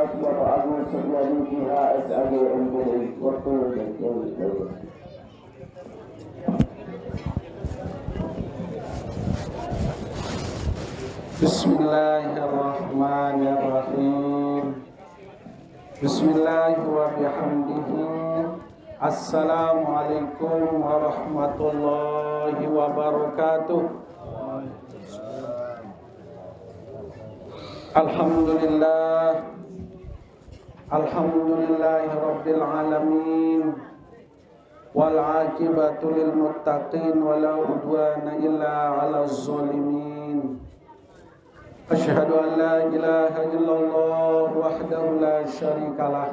Mas Bapak Agus Suryadi PHSAG MPDI waktu dan jauh. Bismillahirrahmanirrahim. Bismillahirrahmanirrahim. Assalamualaikum warahmatullahi wabarakatuh. Alhamdulillah. Alhamdulillahi rabbil alamin. Wal aqibatu lil muttaqin wala udwana illa 'alaz zalimin. Asyhadu an la ilaha illallah wahdahu la syarikalah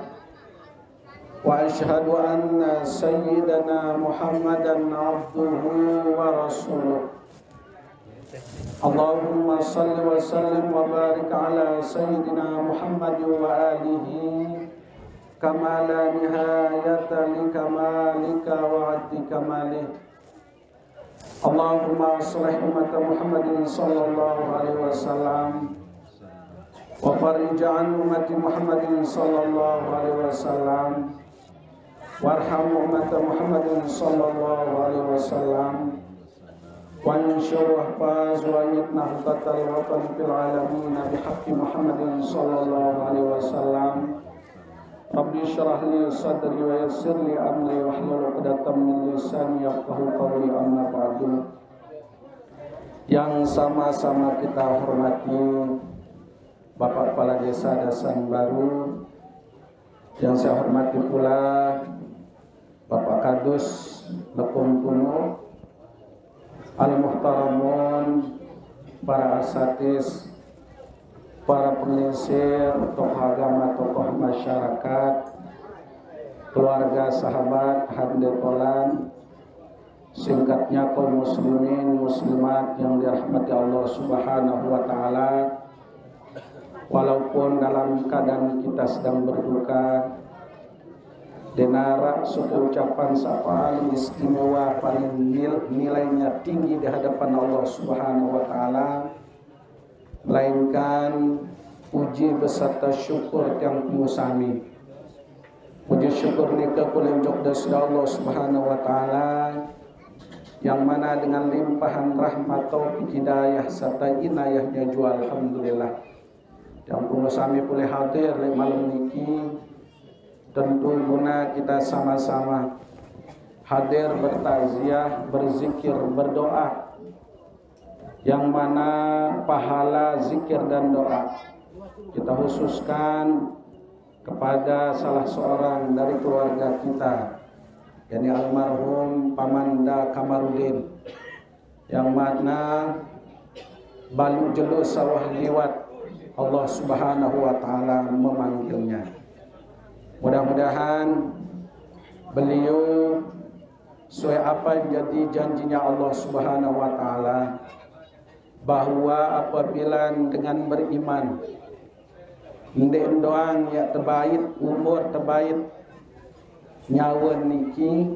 wa asyhadu anna sayyidana Muhammadan abduhu wa rasuluh. Allahumma salli wa sallim wa barik ala sayyidina Muhammad wa alihi kama la nihayata li kamalika wa addi kamalih. Allahumma aslih umat Muhammadin sallallahu alaihi wasallam wa farij an umat Muhammadin sallallahu alaihi wasallam warham umat Muhammadin sallallahu alaihi wasallam wa anshur wahfaz wa yitnah qatal watan fil alamin bihaqqi Muhammadin sallallahu alaihi wasallam. Rabbi syrah li sadri wa yassir li amri wahlul 'uqdatam min lisani yafqahu qawli, amma ba'du. Yang sama-sama kita hormati Bapak Kepala Desa Dasan Baru, yang saya hormati pula Bapak Kadus Lekung Kuno, Al-Muhtaramun, para asatis, para pengisir, tokoh agama, tokoh masyarakat, keluarga, sahabat, handetolan, singkatnya kaum muslimin, muslimat yang dirahmati Allah Subhanahu wa Ta'ala. Walaupun dalam keadaan kita sedang berduka, denara suku ucapan paling istimewa, paling nilainya tinggi di hadapan Allah Subhanahu wa Ta'ala, melainkan puji beserta syukur yang musami. Puji syukur nikah kulenjok dari Allah Subhanahu wa Ta'ala, yang mana dengan limpahan rahmat, taufik, hidayah serta inayahnya jua alhamdulillah yang musami boleh hadir di malam niki. Tentu guna kita sama-sama hadir bertaziah, berzikir, berdoa, yang mana pahala zikir dan doa kita khususkan kepada salah seorang dari keluarga kita, yakni almarhum Pamanda Kamarudin, yang mana balu jelo sawah liwat Allah Subhanahu wa Ta'ala memanggilnya. Mudah-mudahan beliau sesuai apa yang jadi janjinya Allah Subhanahu wa Ta'ala, bahwa apabila dengan beriman ndek doang ya terbaik, umur terbaik, nyawa niki,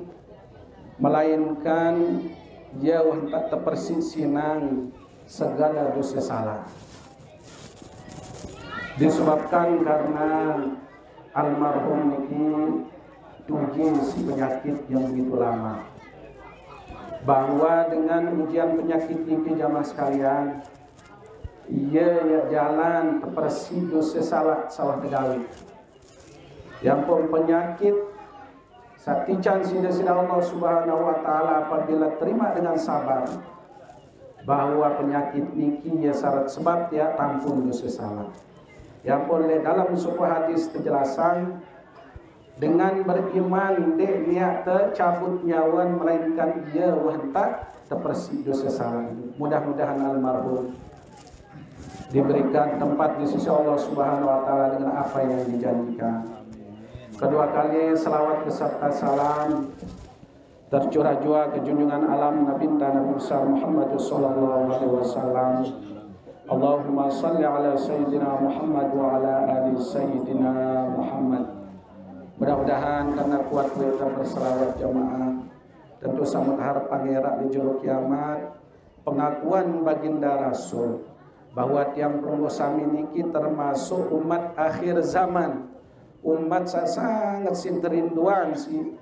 melainkan jauh tak terpersinang segala dosa salah, disebabkan karena almarhum niki tuji si penyakit yang begitu lama. Bahwa dengan ujian penyakit ini jamaah sekalian, ia ya jalan terpersi dosa salah tegawi. Yang pun penyakit satican sida Allah Subhanahu wa Ta'ala apabila terima dengan sabar, bahwa penyakit niki ya syarat sebab ya tampun dosa salah. Yang pun dalam sebuah hadis terjelasan, dengan beriman dek niat tercabut nyawan, melainkan ia wahtak terpersi dosa salah. Mudah-mudahan almarhum diberikan tempat di sisi Allah Subhanahu wa Ta'ala dengan apa yang dijanjikan. Kedua kali selawat beserta salam tercurah jua ke junjungan alam Nabi besar Muhammad sallallahu alaihi wasallam. Allahumma salli ala sayyidina Muhammad wa ala ali sayyidina Muhammad. Mudah-mudahan karena kuat kita berselawat jamaah, tentu sambut harap pangeran di juru kiamat, pengakuan baginda Rasul bahwa tiang prunggu sami niki termasuk umat akhir zaman, umat sangat sinterinduan si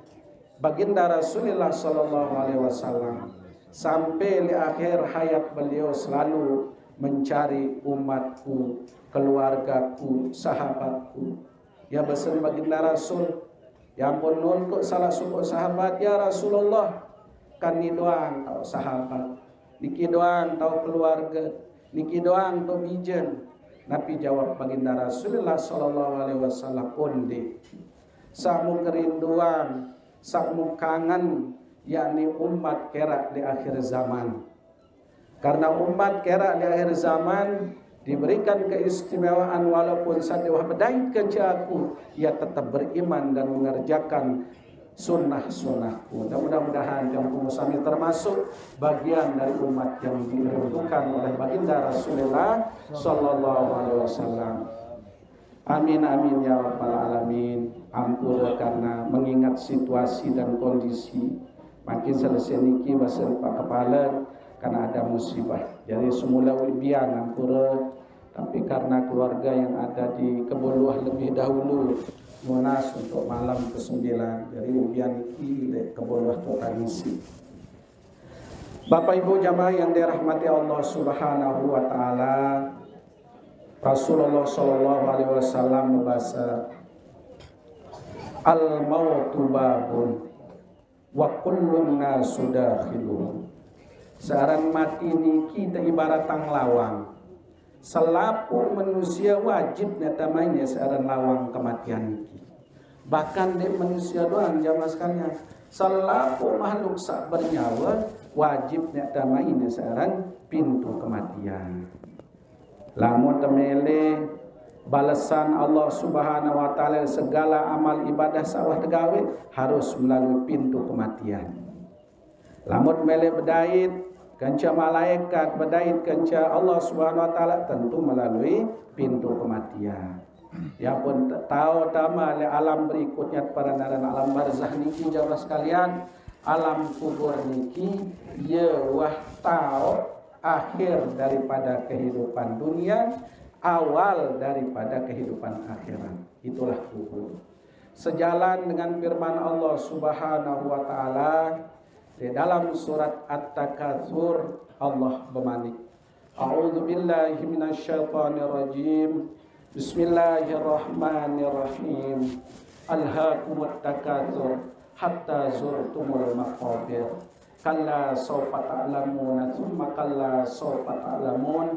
baginda Rasulullah sallallahu alaihi wasallam, sampai di akhir hayat beliau selalu mencari umatku, keluargaku, sahabatku. Ya pesan baginda Rasul, ya ampun untuk salah suku sahabat, ya Rasulullah, kan ni doang tau sahabat, niki doang tau keluarga, niki doang tau bijen. Nabi jawab baginda Rasulullah sallallahu alaihi wasallam, onde samu kerinduan, samu kangen, yakni umat kera di akhir zaman. Karena umat kera di akhir zaman diberikan keistimewaan, walaupun sadewah bedai kencaku, ia tetap beriman dan mengerjakan sunnah-sunnahku. Dan mudah-mudahan kampung Musami termasuk bagian dari umat yang dirindukan oleh baginda Rasulullah sallallahu alaihi wasallam. Amin amin ya rabbal alamin. Ampun karena mengingat situasi dan kondisi makin selesai niki bahasa Pak Kepala karena ada musibah. Jadi semula wibian ampura, tapi karena keluarga yang ada di Kebuluh lebih dahulu munas untuk malam ke-9, jadi wibian niki di Kebuluh tangisi. Bapak Ibu jamaah yang dirahmati Allah Subhanahu wa taala, Rasulullah sallallahu alaihi wasallam membaca al-mautu babun wa kullun nasu dakhilun. Searan mati niki teh ibarat tang lawang. Selapu manusia wajib nyatamainnya searan lawang kematian niki. Bahkan di manusia doang jamaah sekalian, selapu makhluk sak bernyawa wajib nyatamainnya searan pintu kematian. Lamun temele balasan Allah Subhanahu wa taala segala amal ibadah sawah tegawe harus melalui pintu kematian. Lamun mele bedait kanca malaikat, bedait kanca Allah Subhanahu wa taala tentu melalui pintu kematian. Ya pun tahu tama le alam berikutnya para naran alam barzah niki jamaah sekalian, alam kubur niki ye wah tahu akhir daripada kehidupan dunia, awal daripada kehidupan akhirat. Itulah kubur. Sejalan dengan firman Allah Subhanahu wa taala di dalam surat At-Takatsur, Allah bermanik, A'udzu billahi minasyaitonir rajim. Bismillahirrahmanirrahim. Alhaakumut takatsur hatta zurtumul maqabir. Kalla sawfa ta'lamuna thumma kalla sawfa ta'lamun.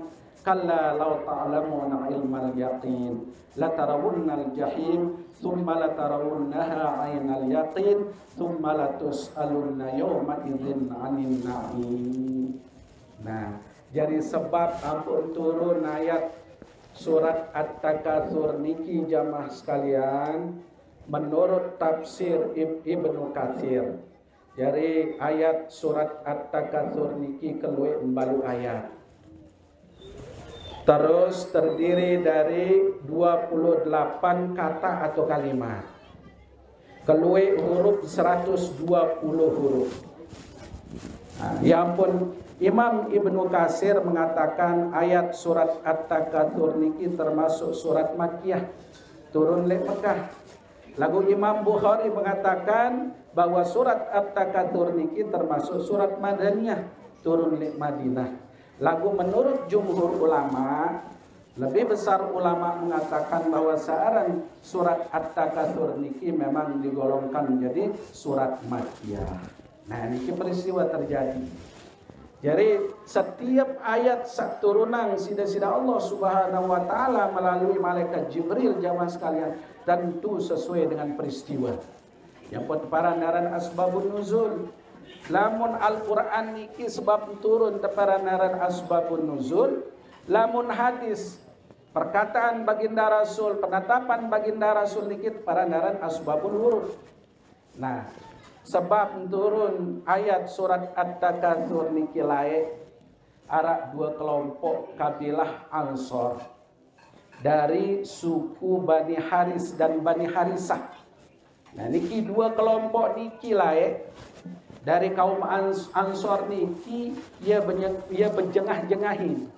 Kalla law ta'lamuna ilmal yaqin latarawunnal jahim thumma latarawunnaha 'ainal yaqin thumma latus'alunna yawma idzin 'anil na'im. Nah, jadi sebab ampun turun ayat surat At-Takatsur niki jamaah sekalian menurut tafsir Ibnu Katsir. Jadi ayat surat At-Takatsur niki keluwe embalu ayat. Terus terdiri dari 28 kata atau kalimat. Keluwe huruf 120 huruf. Nah, ya ampun, Imam Ibnu Katsir mengatakan ayat surat At-Takatsur niki termasuk surat Makkiyah, turun le Mekah. Lagu Imam Bukhari mengatakan bahwa surat At-Takatsur niki termasuk surat Madaniyah, turun le Madinah. Lagu menurut jumhur ulama, lebih besar ulama mengatakan bahwa searan surat At-Takatsur niki memang digolongkan menjadi surat Makkiyah. Nah, niki peristiwa terjadi. Jadi setiap ayat sak turunan sida-sida Allah Subhanahu wa taala melalui malaikat Jibril jamaah sekalian tentu sesuai dengan peristiwa. Yang para naran asbabun nuzul. Lamun Al-Qur'an niki sebab turun para naran asbabun nuzul, lamun hadis perkataan baginda Rasul, penetapan baginda Rasul niki para naran asbabun wurud. Nah, sebab turun ayat surat At-Takatsur niki lae arak dua kelompok kabilah Ansor dari suku Bani Haris dan Bani Harisah. Nah niki dua kelompok niki lae dari kaum Ansor niki ia berjengah-jengahin.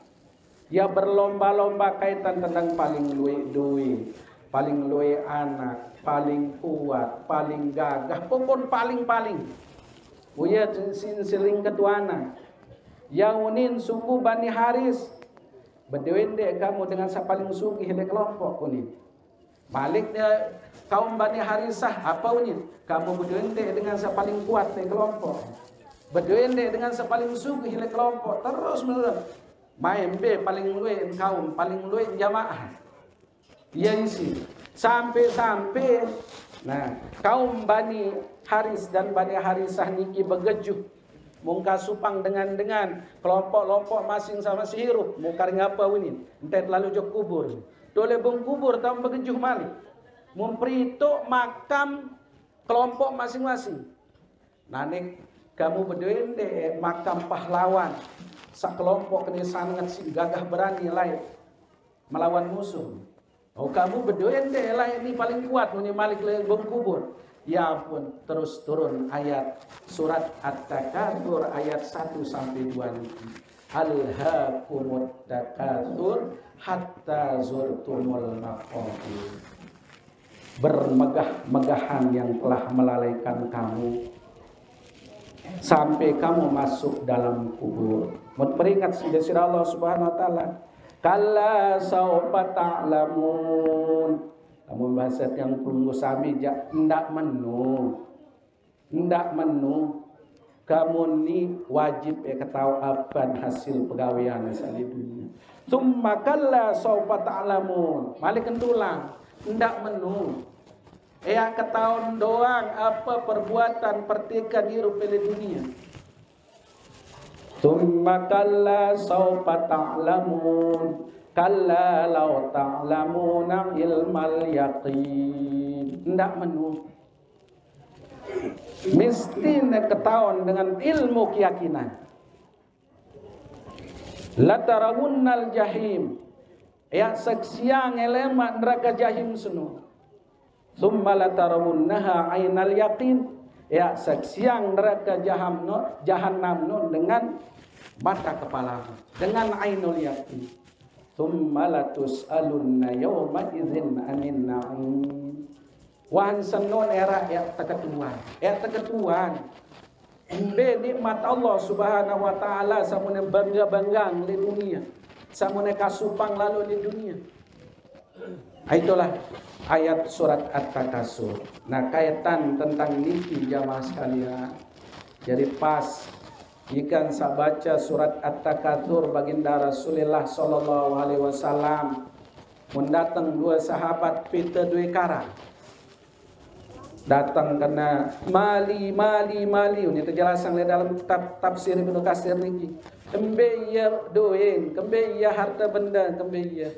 Ya berlomba-lomba kaitan tentang paling luwe duit, paling luwe anak, paling kuat, paling gagah, pokok paling-paling. Buya sering ketuana. Yang unin suku Bani Haris. Bedewende kamu dengan sa paling sugih le kelompok unin. Balik dia kaum Bani Harisah apa unin? Kamu bedewende dengan sa paling kuat le kelompok. Bedewende dengan sa paling sugih le kelompok. Terus menerus. Main be paling luwe kaum, paling luwe jamaah. Iya isi. Sampai nah, kaum Bani Haris dan Bani Harisah niki begejuh. Mungka supang dengan kelompok-kelompok masing sama si hirup. Mungkar ngapa ini? Entet lalu jok kubur. Dole bung kubur tam begejuh malik. Memperito makam kelompok masing-masing. Nanik kamu bedoin deh makam pahlawan. Sakelompok kini sangat si gagah berani lain melawan musuh. Oh kamu bedoin deh lah ini paling kuat ini malik le bung kubur. Ya pun terus turun ayat surat At-Takatsur ayat 1 sampai 2 niki. Alhaakumut takatsur hatta zurtumul maqabir. Bermegah-megahan yang telah melalaikan kamu sampai kamu masuk dalam kubur. Mau peringat dari Allah Subhanahu wa taala. Kalla saufa ta'lamun. Kamu bahasa yang perlu sami ndak menu. Kamu ni wajib ketahui apa hasil pegawaian di dunia. Tsumma kalla saufa ta'lamun. Malik kentulang ndak menu. Ketahuan doang apa perbuatan pertikan hirup di dunia. Tsumma kalla saufa ta'lamun. Kalla law ta'lamuna ilmal yaqin. Ndak menu. Mesti ketahuan dengan ilmu keyakinan. Latarawunnal jahim. Saksiang elemak neraka jahim sunu. Tsumma latarawunnaha ainal yaqin. Saksiang neraka jahannam dengan mata kepala, dengan ainul yaqin. Tsumma latus'alunna yawma idzin anin na'im. Wan senon era teketuan. Embe nikmat Allah Subhanahu wa taala samune bangga-banggang di dunia. Samune kasupang lalu di dunia. Itulah ayat surat At-Takatsur. Nah, kaitan tentang niki jamaah sekalian. Jadi pas ikan saya baca surat At-Takatsur baginda Rasulullah sallallahu alaihi wasallam mendatang dua sahabat pita dua karang. Datang kena mali ini terjelasan di dalam tafsir Ibnu Katsir niki. Kembeya doen, kembeya harta benda, kembeya.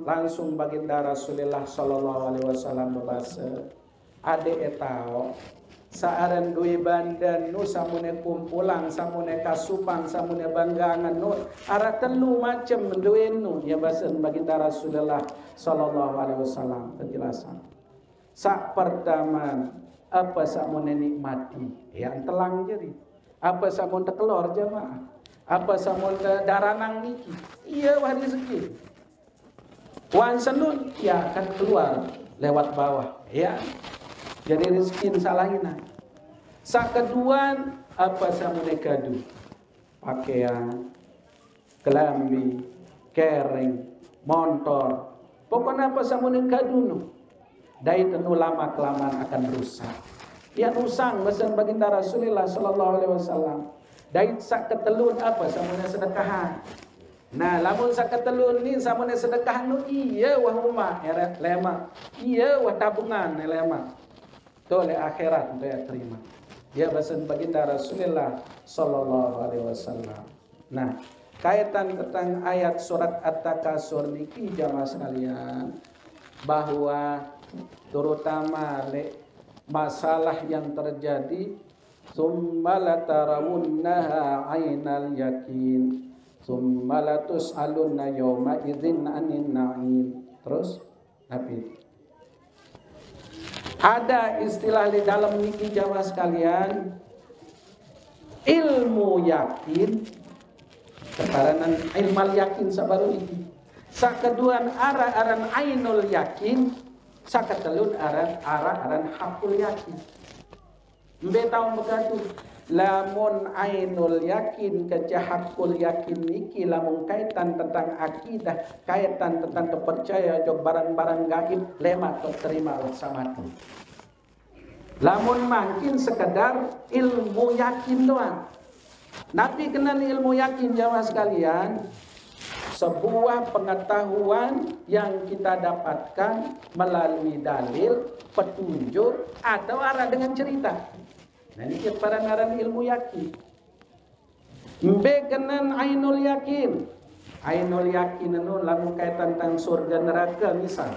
Langsung baginda Rasulullah sallallahu alaihi wasallam berbahasa, ade etao saaran dui bandan nu samune kumpulang samune kasupang samune banggangan nu ara telu macam duin nu ya bahasa baginda Rasulullah sallallahu alaihi wasallam penjelasan. Sak pertama apa samune nikmati yang telang jadi. Apa samun tekelor jamaah. Apa samun daranang niki. Iya wah rezeki. Wan senun ya akan keluar lewat bawah ya. Jadi rezeki salahina. Sak kedua apa samune kadu. Pakaian, kelambi, kereng, motor. Pokoknya apa samune kadu nu. Dai tenu lama kelamaan akan rusak. Ya usang pesan baginda Rasulullah sallallahu alaihi wasallam. Dai sak ketelun apa samune sedekahan. Nah, lamun sak ketelun ni samune sedekahan nu iya wah umah lema. Iya wah tabungan lema. Tole akhirat untuk ya terima. Dia pesan baginda Rasulullah sallallahu alaihi wasallam. Nah, kaitan tentang ayat surat At-Takatsur niki jamaah sekalian bahwa terutama masalah yang terjadi summa latarawunnaha ainal yakin summa latus'alunna yawma idzin anin na'im. Terus tapi ada istilah di dalam niki jamaah sekalian ilmu yakin Keparanan ilmal yakin sabaru ini. Sakeduan aran ainul yakin, sakatelun aran hakul yakin. Mbe tahu begitu. Lamun ainul yakin ke hakul yakin niki lamun kaitan tentang akidah, kaitan tentang kepercayaan jog barang-barang gaib lema terima sama tu. Lamun makin sekedar ilmu yakin doang. Nabi kenal ilmu yakin jamaah sekalian, sebuah pengetahuan yang kita dapatkan melalui dalil, petunjuk atau arah dengan cerita. Nah ini para ngaran ilmu yakin. Mbe kenan ainul yakin. Ainul yakin itu lamun kaitan tentang surga neraka misal.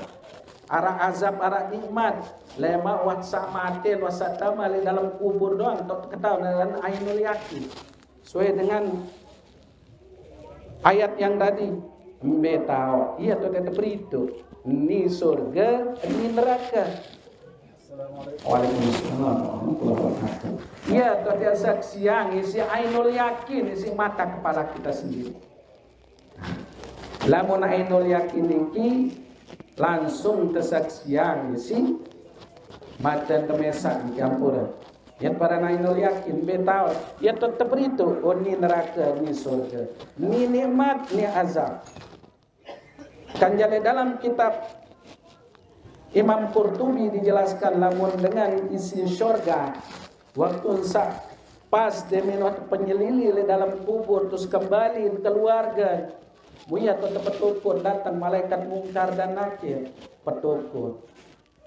Arah azab, arah nikmat, lema wasa mati, wasa tamal di dalam kubur doang untuk ketahuan ainul yakin. Sesuai dengan ayat yang tadi. Mbe tahu, iya tuh tetap itu. Ini surga, ini neraka. Waalaikumsalam warahmatullahi wabarakatuh. Iya, tadi saksian isi ainul yakin, isi mata kepala kita sendiri. Lamun ainul yakin ini langsung tersaksian isi mata kemesak di kampura. Ya para ainul yakin betau, ya tetap itu. Oh ini neraka, ini surga, ini nikmat, ini azab. Kan jadi dalam kitab Imam Qurtubi dijelaskan lamun dengan isi surga waktu pas deminot penyelili dalam kubur terus kembali keluarga buya tetap petukun datang malaikat mungkar dan nakir petukun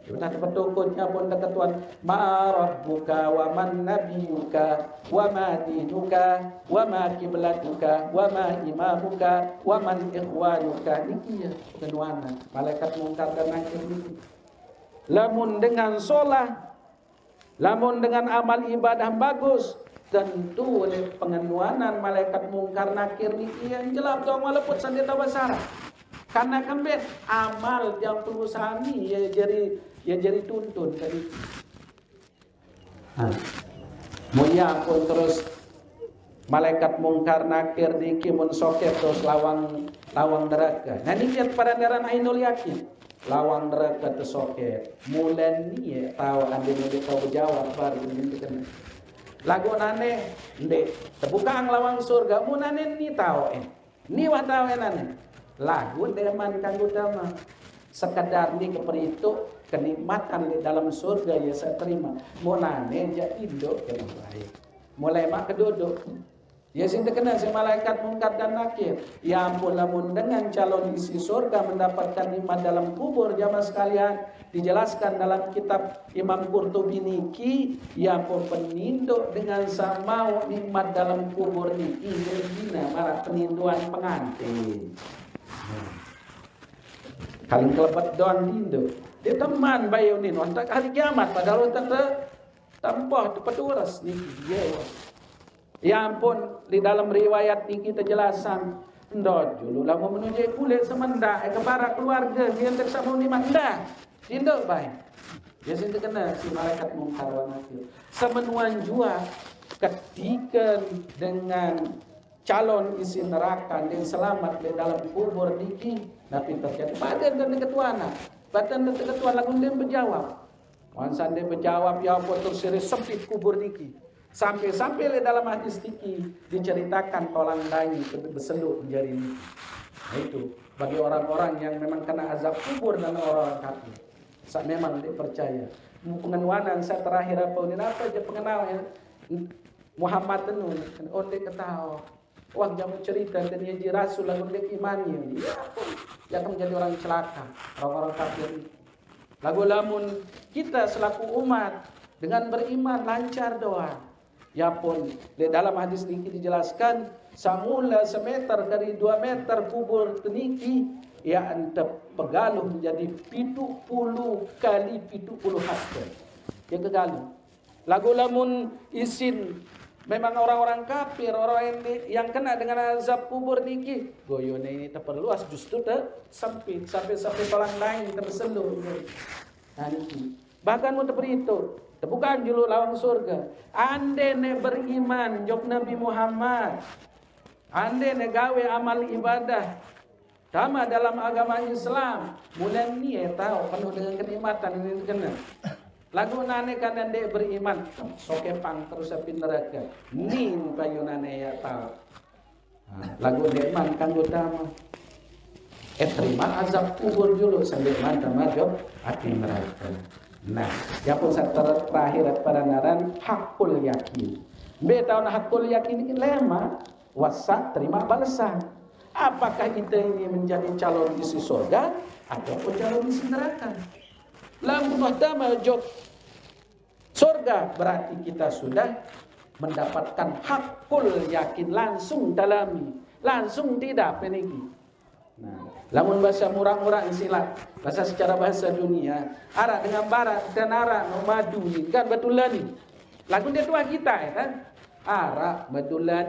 sudah petukunnya pun dekat Tuhan ma'rabbuka wa man nabiyuka wa ma dinuka wa ma kiblatuka wa ma imamuka wa man ikhwanuka niki ya kenuana malaikat mungkar dan nakir niki. Lamun dengan sholat, lamun dengan amal ibadah bagus, tentu oleh pengenuanan malaikat mungkar nakir niki yang jelap dong walaupun sandi tawasara. Karena kembali amal yang perusahaan ini ya jadi tuntun tadi. Mulia pun terus malaikat mungkar nakir niki mun soket terus lawang neraka. Nah ini pada daran ainul yakin. Lawang neraka tersoket mulen ni tahu ande ni tahu jawab baru ini kena lagu nane ndek terbuka lawang surga munane ni tahu ni wa tahu nane lagu deman kanggo dama sekedar ni keperitu kenikmatan di dalam surga ya saya terima munane ja induk kena baik mulai mak keduduk. Ya sing terkenal si malaikat mungkar dan nakir. Ya ampun lamun dengan calon isi surga mendapatkan nikmat dalam kubur jamaah sekalian dijelaskan dalam kitab Imam Qurtubi niki ya ampun peninduk dengan sama nikmat dalam kubur niki dina marah peninduan pengantin. Kaling kelebat doang induk. Dia teman bayu ni nontak hari kiamat padahal tak tambah tu peturas niki ya. Ya ampun di dalam riwayat ini kita jelasan ndot dulu lah mau menuju kulit semenda kepara keluarga yang tersambung ni manda tindak baik ya sing kena si malaikat mungkar wa nakir semenuan jua ketika dengan calon isi neraka yang selamat di dalam kubur niki tapi terjadi badan dan ketuana badan dan ketuana lagu dia berjawab wan sande berjawab ya apa terus sempit kubur niki. Sampai di dalam hadis niki diceritakan tolang dahi berseluk menjadi niki. Nah itu bagi orang-orang yang memang kena azab kubur dan orang-orang kafir. Saat memang dipercaya. Pengenuanan saya terakhir apa aja pengenal ya Muhammad tenun onde ketahu. Wah jamu cerita dan dia rasul lagu dek imannya. Ya akan menjadi orang celaka, orang-orang kafir. Lagu lamun kita selaku umat dengan beriman lancar doa. Ya pun di dalam hadis ini dijelaskan samula semeter dari 2 meter kubur teniki ya anta pegaluh menjadi 70 kali 70 hasta. Ya kegaluh. Lagu lamun isin memang orang-orang kafir, orang yang kena dengan azab kubur niki goyone ini terperluas justru sempit sampai tolang lain terselur. Nah niki bahkan untuk itu bukan julu lawang surga. Ande ne beriman jok Nabi Muhammad. Ande negawe amal ibadah sama dalam agama Islam, mulai ni tahu penuh dengan kenikmatan ini kena. Lagu nane kan ande beriman, sokepang terus api neraka. Nin payu nane ya tahu. Lagu iman kan utama. Terima azab kubur dulu sambil mantap masuk api neraka. Nah, yang pun terakhir pada naran hakul yakin. Tahun hakul yakin ini lema wasa terima balasan. Apakah kita ini menjadi calon isi surga ataupun calon isi neraka? Lamun pertama jawab surga berarti kita sudah mendapatkan hakul yakin langsung dalami, langsung tidak peniki. Nah, lamun bahasa murah-murah silat, bahasa secara bahasa dunia, arah dengan barat dan arah nomadu ni kan betulan ni. Lagu dia tua kita ya kan? Arah betulan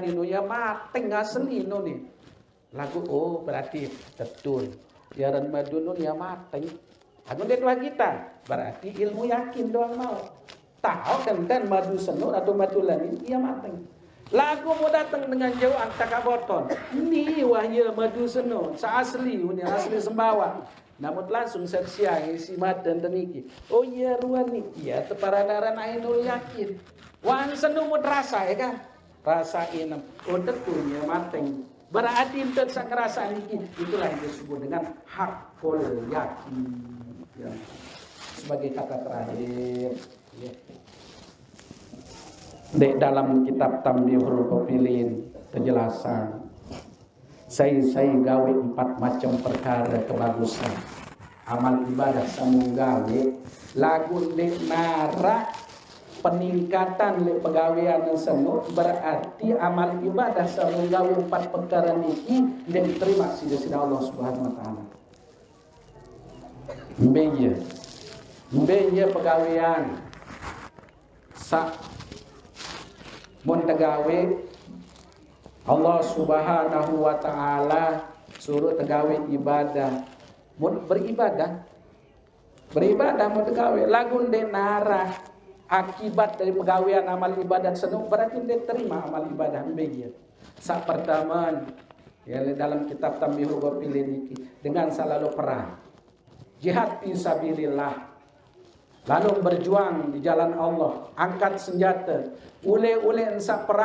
ni no ya mateng asli no ni. Lagu oh berarti betul. Yaran madu no ya mateng. Lagu dia tua kita, berarti ilmu yakin doang mau. Tahu kan madu senur atau betulan ni ya mateng. Lagu mau datang dengan jauh angka boton. Ni wahya madu seno, asli, ini asli sembawa. Namun langsung siang isi madan teniki. Oh iya ruan ni, iya teparanaran ainul yakin. Wan seno mau terasa ya kan? Rasa inem. Oh tentunya mateng. Berarti itu sak rasa niki. Itulah yang disebut dengan hakul yakin. Ya. Sebagai kata terakhir. Ya. Di dalam kitab Tambihul Qafilin penjelasan saya gawe 4 macam perkara kebagusan amal ibadah samung gawe lagu dek nara peningkatan le pegawaian seno berarti amal ibadah samung gawe 4 perkara niki diterima sida Allah Subhanahu wa taala. Mbeye pegawaian sa mun tegawe Allah Subhanahu wa taala suruh tegawe ibadah. Mun beribadah mun tegawe lagun de nara akibat dari pegawaian amal ibadah senung berarti dia terima amal ibadah mbege. Sak pertama ya dalam kitab Tambihul Qafilin dengan selalu perang. Jihad fisabilillah. Lalu berjuang di jalan Allah, angkat senjata, ule-ule ensak perang